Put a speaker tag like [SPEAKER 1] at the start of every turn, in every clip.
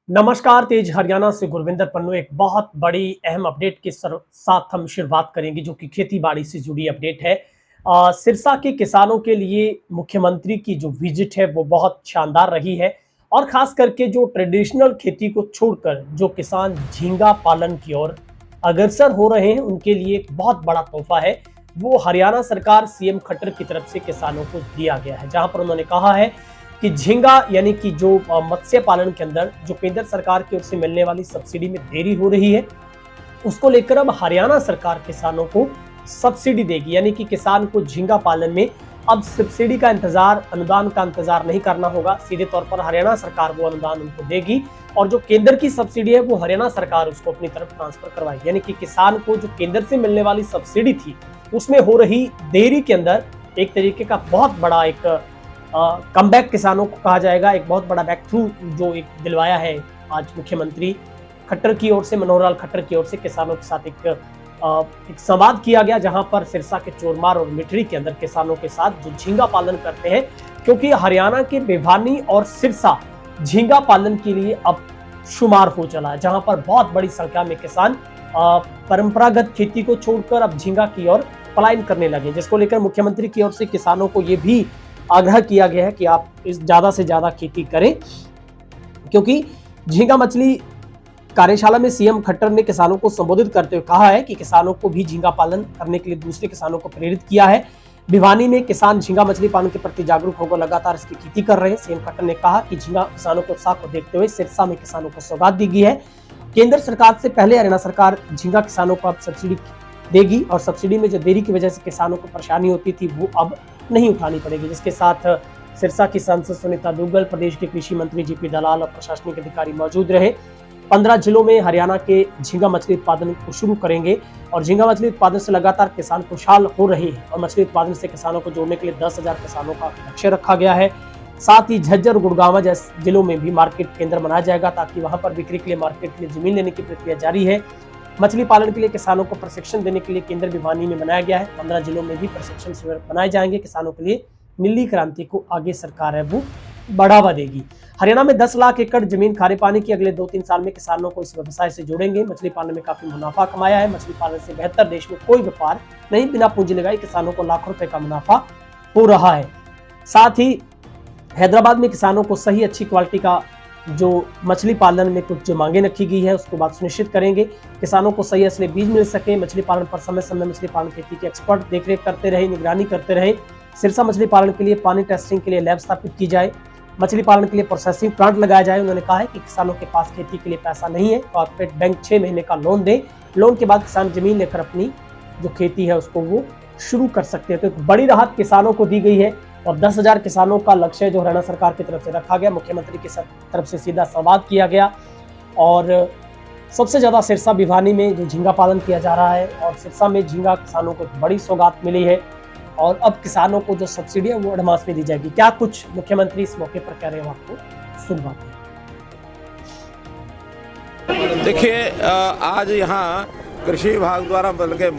[SPEAKER 1] नमस्कार, तेज हरियाणा से गुरविंदर पन्नू एक बहुत बड़ी अहम अपडेट के साथ हम शुरुआत करेंगे जो कि खेती-बाड़ी से जुड़ी अपडेट है। सिरसा के किसानों के लिए मुख्यमंत्री की जो विजिट है वो बहुत शानदार रही है और खास करके जो ट्रेडिशनल खेती को छोड़कर जो किसान झींगा पालन की ओर अग्रसर हो रहे हैं उनके लिए एक बहुत बड़ा तोहफा है। वो हरियाणा सरकार सीएम खट्टर की तरफ से किसानों को दिया गया है, जहां पर उन्होंने कहा है कि झींगा यानी कि जो मत्स्य पालन के अंदर जो केंद्र सरकार की ओर से मिलने वाली सब्सिडी में देरी हो रही है, उसको लेकर अब हरियाणा सरकार किसानों को सब्सिडी देगी। यानी कि किसान को झींगा पालन में अब सब्सिडी का इंतजार, अनुदान का इंतजार नहीं करना होगा। सीधे तौर पर हरियाणा सरकार वो अनुदान उनको देगी और जो केंद्र की सब्सिडी है वो हरियाणा सरकार उसको अपनी तरफ ट्रांसफर करवाएगी। यानी कि किसान को जो केंद्र से मिलने वाली सब्सिडी थी उसमें हो रही देरी के अंदर एक तरीके का बहुत बड़ा एक कमबैक किसानों को कहा जाएगा, एक बहुत बड़ा बैक थ्रू जो एक दिलवाया है आज मुख्यमंत्री खट्टर की ओर से, मनोहर लाल खट्टर की ओर से किसानों के साथ एक संवाद किया गया, जहां पर सिरसा के चोरमार और मिठड़ी के अंदर किसानों के साथ जो झींगा पालन करते हैं, क्योंकि हरियाणा के भिवानी और सिरसा झींगा पालन के लिए अब शुमार हो चला है, जहां पर बहुत बड़ी संख्या में किसान परंपरागत खेती को छोड़कर अब झींगा की ओर पलायन करने लगे, जिसको लेकर मुख्यमंत्री की ओर से किसानों को ये भी आग्रह किया गया है कि आप इस ज्यादा से ज्यादा खेती करें, क्योंकि झींगा मछली कार्यशाला में सीएम खट्टर ने किसानों को संबोधित करते हुए कहा है कि किसानों को भी झींगा पालन करने के लिए दूसरे किसानों को प्रेरित किया है। भिवानी में किसान झींगा मछली पालन के प्रति जागरूक होकर लगातार इसकी खेती कर रहे हैं। सीएम खट्टर ने कहा कि झींगा किसानों के उत्साह को देखते हुए सिरसा में किसानों को सौगात दी गई है। केंद्र सरकार से पहले हरियाणा सरकार झींगा किसानों को अब सब्सिडी देगी और सब्सिडी में जो देरी की वजह से किसानों को परेशानी होती थी वो अब नहीं उठानी पड़ेगी। जिसके साथ सिरसा की सांसद सुनीता दुग्गल, प्रदेश के कृषि मंत्री जीपी दलाल और प्रशासनिक अधिकारी मौजूद रहे। 15 जिलों में हरियाणा के झींगा मछली उत्पादन को शुरू करेंगे और झींगा मछली उत्पादन से लगातार किसान खुशहाल हो रहे हैं और मछली उत्पादन से किसानों को जोड़ने के लिए 10,000 किसानों का लक्ष्य रखा गया है। साथ ही झज्जर और गुड़गांव जैसे जिलों में भी मार्केट केंद्र बनाया जाएगा, ताकि वहां पर बिक्री के लिए मार्केट के लिए जमीन लेने की प्रक्रिया जारी है। मछली पालन के लिए किसानों को प्रशिक्षण देने के लिए केंद्र भिवानी में बनाया गया है। 15 जिलों में भी प्रशिक्षण शिविर बनाए जाएंगे किसानों के लिए। नीली क्रांति को आगे सरकार है वो बढ़ावा देगी। हरियाणा में 10 लाख एकड़ जमीन खारे पानी की अगले 2-3 साल में किसानों को इस व्यवसाय से जोड़ेंगे। मछली पालन में काफी मुनाफा कमाया है। मछली पालन से बेहतर देश में कोई व्यापार नहीं, बिना पूंजी लगाए किसानों को लाखों रुपए का मुनाफा हो रहा है। साथ ही हैदराबाद में किसानों को सही अच्छी क्वालिटी का जो मछली पालन में कुछ जो मांगे रखी गई है उसको बात सुनिश्चित करेंगे। किसानों को सही असली बीज मिल सके। मछली पालन पर समय समय मछली पालन खेती के एक्सपर्ट देखरेख करते रहे, निगरानी करते रहे। सिरसा मछली पालन के लिए पानी टेस्टिंग के लिए लैब स्थापित की जाए। मछली पालन के लिए प्रोसेसिंग प्लांट लगाया जाए। उन्होंने कहा है कि किसानों के पास खेती के लिए पैसा नहीं है, कॉर्पोरेट बैंक 6 महीने का लोन दे। लोन के बाद किसान जमीन लेकर अपनी जो खेती है उसको वो शुरू कर सकते हैं। तो एक बड़ी राहत किसानों को दी गई है और 10,000 किसानों का लक्ष्य जो हरियाणा सरकार की तरफ से रखा गया, मुख्यमंत्री की तरफ से सीधा संवाद किया गया। और सबसे ज्यादा सिरसा भिवानी में जो झींगा पालन किया जा रहा है और सिरसा में झींगा किसानों को बड़ी सौगात मिली है और अब किसानों को जो सब्सिडी है वो एडवांस में दी जाएगी। क्या कुछ मुख्यमंत्री इस मौके पर कह रहे हैं आपको सुनवाते
[SPEAKER 2] हैं। देखिए, आज यहाँ कृषि विभाग द्वारा बल्कि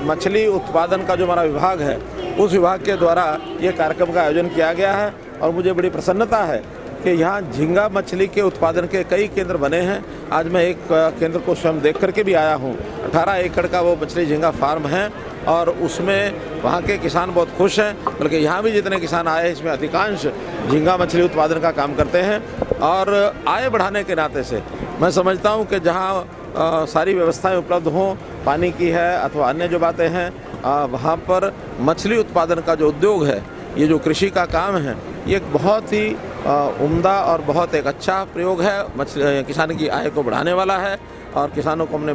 [SPEAKER 2] मछली उत्पादन का जो हमारा विभाग है उस विभाग के द्वारा ये कार्यक्रम का आयोजन किया गया है और मुझे बड़ी प्रसन्नता है कि यहाँ झींगा मछली के उत्पादन के कई केंद्र बने हैं। आज मैं एक केंद्र को स्वयं देख करके भी आया हूँ। 18 एकड़ का वो मछली झींगा फार्म है और उसमें वहाँ के किसान बहुत खुश हैं। बल्कि यहाँ भी जितने किसान आए हैं इसमें अधिकांश झींगा मछली उत्पादन का काम करते हैं और आय बढ़ाने के नाते से मैं समझता हूँ कि जहाँ सारी व्यवस्थाएं उपलब्ध हों, पानी की है अथवा अन्य जो बातें हैं, वहाँ पर मछली उत्पादन का जो उद्योग है, ये जो कृषि का काम है, ये एक बहुत ही उम्दा और बहुत एक अच्छा प्रयोग है। मछली किसान की आय को बढ़ाने वाला है और किसानों को हमने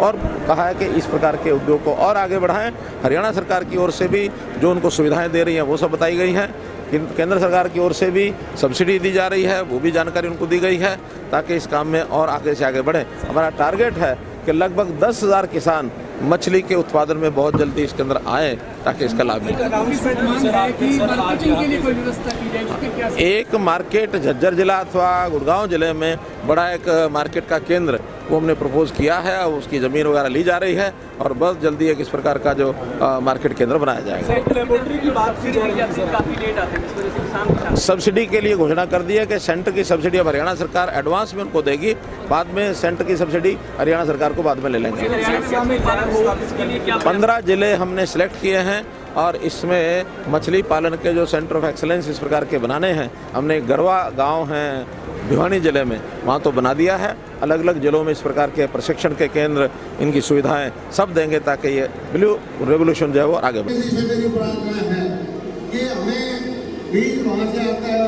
[SPEAKER 2] और कहा है कि इस प्रकार के उद्योग को और आगे बढ़ाएं। हरियाणा सरकार की ओर से भी जो उनको सुविधाएं दे रही हैं वो सब बताई गई हैं। केंद्र सरकार की ओर से भी सब्सिडी दी जा रही है, वो भी जानकारी उनको दी गई है ताकि इस काम में और आगे से आगे बढ़े। हमारा टारगेट है कि लगभग 10,000 किसान मछली के उत्पादन में बहुत जल्दी इसके अंदर आए ताकि इसका लाभ मिले। एक मार्केट झज्जर जिला अथवा गुड़गांव जिले में बड़ा एक मार्केट का केंद्र वो हमने प्रपोज किया है और उसकी ज़मीन वगैरह ली जा रही है और बहुत जल्दी एक इस प्रकार का जो मार्केट केंद्र बनाया जाएगा। सब्सिडी के लिए घोषणा कर दी है कि सेंटर की सब्सिडी अब हरियाणा सरकार एडवांस में उनको देगी, बाद में सेंटर की सब्सिडी हरियाणा सरकार को बाद में ले लेंगे। 15 जिले हमने सेलेक्ट किए हैं और इसमें मछली पालन के जो सेंटर ऑफ एक्सीलेंस इस प्रकार के बनाने हैं, हमने गरवा गांव हैं भिवानी जिले में, वहाँ तो बना दिया है। अलग अलग जिलों में इस प्रकार के प्रशिक्षण के केंद्र, इनकी सुविधाएं सब देंगे ताकि ये ब्लू रेवोल्यूशन जो है वो आगे बढ़े।
[SPEAKER 3] मेरी प्रार्थना है कि हमें बीज वहाँ से आता है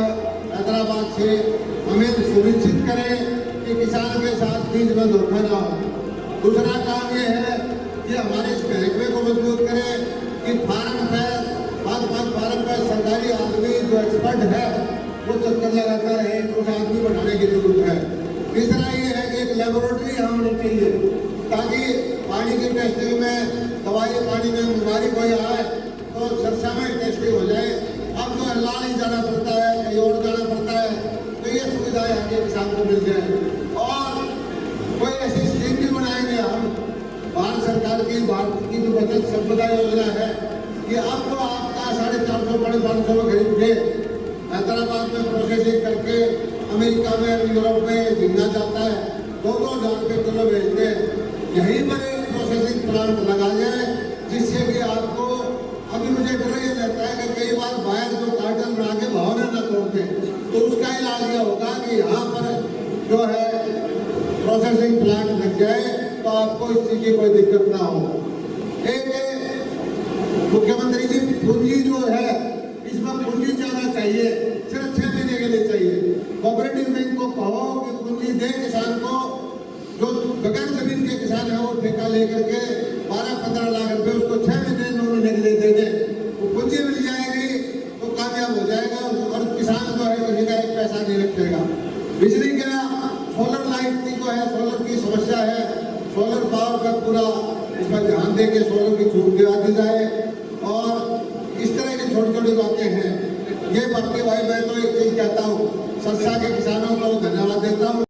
[SPEAKER 3] हैदराबाद से, हमें सुनिश्चित करें कि किसान के साथ बीज में धोखा ना हो। दूसरा काम ये है कि हमारे इस महकमे को मजबूत करें कि फार्म पे 5 फार्म पे सरकारी आदमी जो एक्सपर्ट है वो चक्कर लगाता है, उस आदमी को बढ़ाने की जरूरत है। तीसरा ये है कि एक लेबोरेटरी यहाँ होनी चाहिए ताकि पानी की टेस्टिंग में, दवाई पानी में बीमारी कोई आए तो सरसा में टेस्टिंग हो जाए। अब जो अल्लाह नहीं जाना पड़ता है, कहीं और जाना पड़ता है, तो ये सुविधाएं आगे किसान को मिल जाए। और कोई ऐसी स्कीम भी बनाएंगे हम, भारत सरकार की, भारत की जो बचत संपदा योजना है, कि अब तो आपका 450 500 में खरीद के हैदराबाद में प्रोसेसिंग करके अमेरिका में, यूरोप में झींगा जाता है, 2-2 हज़ार रुपये किलो बेचते हैं। यहीं पर एक प्रोसेसिंग प्लांट लगा जाए जिससे कि आपको, अभी मुझे डर ये रहता है कि कई बार बाहर जो कार्टन बना के भाव न तोड़ते, तो उसका इलाज ये होगा कि यहाँ पर जो है प्रोसेसिंग प्लांट लग जाए तो आपको इस चीज़ की कोई दिक्कत ना हो। एक मुख्यमंत्री जी, पूंजी जो है इसमें पूंजी जाना चाहिए, सिर्फ 6 महीने के लिए चाहिए। कोऑपरेटिव बैंक को कहो कि पूंजी दे किसान को, जो बगैर जमीन के किसान है वो ठेका लेकर के 12-15 लाख रुपए उसको 6 महीने 9 महीने के लिए दे दे, वो पूंजी मिल जाएगी तो कामयाब हो जाएगा और किसान जो है किसी का एक पैसा नहीं रखेगा। बिजली का सोलर लाइट की जो है, सोलर की समस्या है, सोलर पावर का पूरा इस पर ध्यान दे के सोलर की छूट दिला दी जाए। और इस तरह की छोटी छोटी बातें हैं। ये बाकी भाई मैं तो एक चीज कहता हूँ, सरसा के किसानों को धन्यवाद देता हूँ।